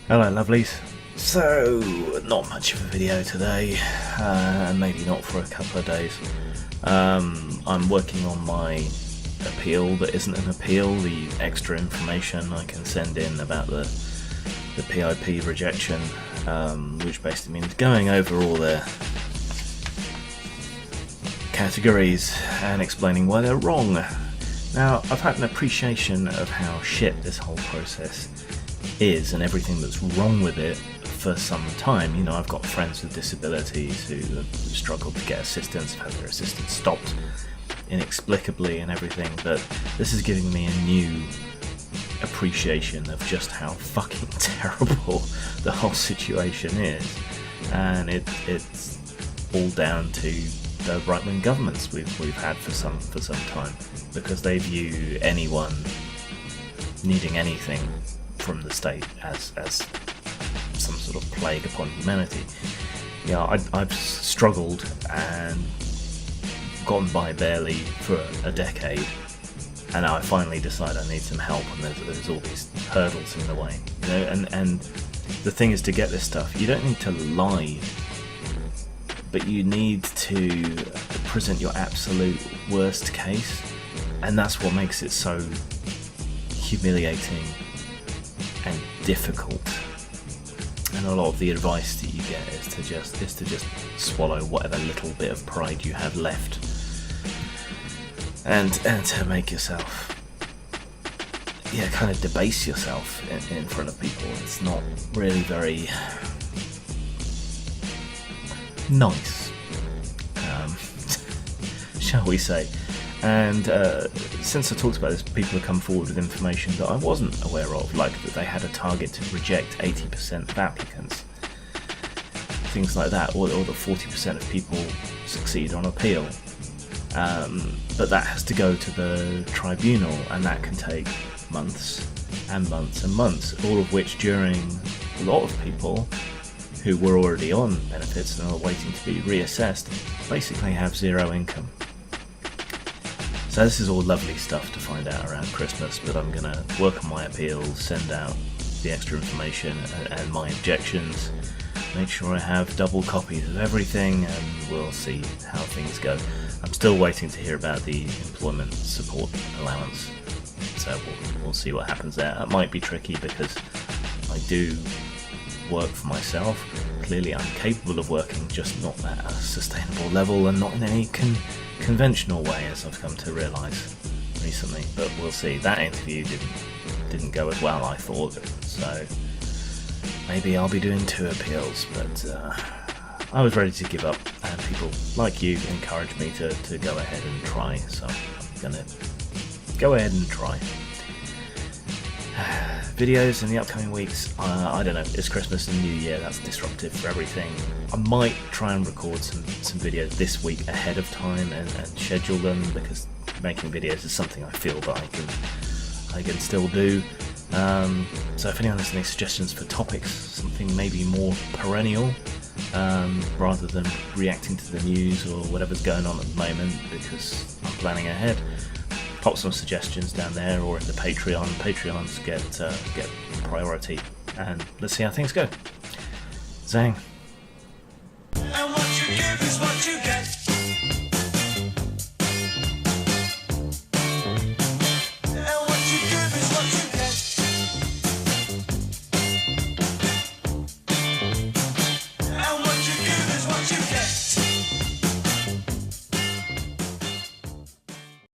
Hello lovelies. So, not much of a video today, and maybe not for a couple of days. I'm working on my appeal that isn't an appeal, the extra information I can send in about the PIP rejection, which basically means going over all their categories and explaining why they're wrong. Now, I've had an appreciation of how shit this whole process is and everything that's wrong with it for some time. You know, I've got friends with disabilities who have struggled to get assistance, have had their assistance stopped inexplicably and everything, but this is giving me a new appreciation of just how fucking terrible the whole situation is, and it's all down to the right-wing governments we've had for some time, because they view anyone needing anything from the state as some sort of plague upon humanity. Yeah, I've struggled and gotten by barely for a decade, and now I finally decide I need some help, and there's all these hurdles in the way. You know, and the thing is, to get this stuff, you don't need to lie, but you need to present your absolute worst case, and that's what makes it so humiliating and difficult. And a lot of the advice that you get is to just swallow whatever little bit of pride you have left, and to make yourself, kind of debase yourself in front of people. It's not really very nice, shall we say. And since I talked about this, people have come forward with information that I wasn't aware of, like that they had a target to reject 80% of applicants, things like that, or that 40% of people succeed on appeal. But that has to go to the tribunal, and that can take months and months and months, all of which during a lot of people who were already on benefits and are waiting to be reassessed basically have zero income. So this is all lovely stuff to find out around Christmas, but I'm going to work on my appeals, send out the extra information and my objections, make sure I have double copies of everything, and we'll see how things go. I'm still waiting to hear about the employment support allowance, so we'll see what happens there. It might be tricky because I do work for myself. Clearly I'm capable of working, just not at a sustainable level and not in any conventional way, as I've come to realise recently. But we'll see. That interview didn't go as well I thought, so maybe I'll be doing 2 appeals, but I was ready to give up, and people like you encouraged me to go ahead and try, so I'm gonna go ahead and try. Videos in the upcoming weeks, I don't know, it's Christmas and New Year, that's disruptive for everything. I might try and record some videos this week ahead of time and schedule them, because making videos is something I feel that I can still do. So if anyone has any suggestions for topics, something maybe more perennial, rather than reacting to the news or whatever's going on at the moment, because I'm planning ahead, pop some suggestions down there or in the Patreon. Patreons get priority, and let's see how things go. Zang.